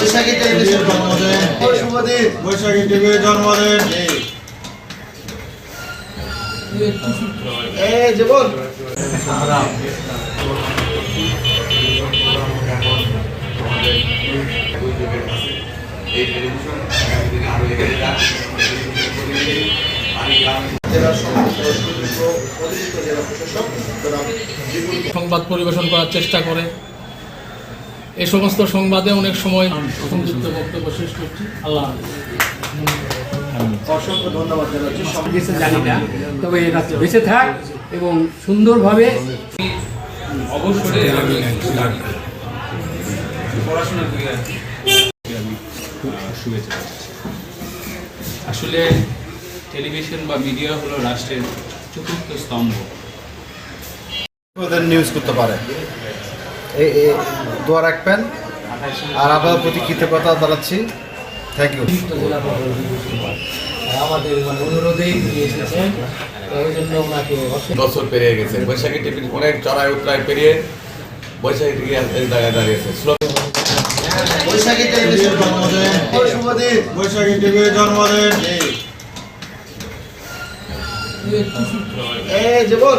বৈশাখী television জন্মদিন, শুভদিন বৈশাখী টিভির জন্মদিন। এই জীবন সংবাদ পরিবেশন করার চেষ্টা করে। এই সমস্ত সংবাদে অনেক সময় সংক্ষিপ্ত বক্তব্য শেষ করছি। আল্লাহ অসংখ্য ধন্যবাদ জানাচ্ছি। কিছু জানি না, তবে এরা বেঁচে থাক এবং সুন্দরভাবে অবশ্যই পড়াশোনা করে খুব শুভেচ্ছা জানাচ্ছি। আসলে টেলিভিশন বা মিডিয়া হলো রাষ্ট্রের চতুর্থ স্তম্ভ। ওদের নিউজ করতে পারে, এই দোয়া রাখবেন। আর আপনাদের প্রতি কৃতজ্ঞতা জানাচ্ছি। Thank you. আমাদের অনুরোধেই নিয়ে এসেছেন, ওই জন্য ওনাকে বছর পেরিয়ে গেছে। বৈশাখী টিভি অনেক চড়াই উতরাই পেরিয়ে বৈশাখী টিভি এই জায়গায় দাঁড়িয়েছে। বৈশাখী টেলিভিশন জন্মদিন, শুভদিন বৈশাখী টিভির জন্মদিন। এই জীবন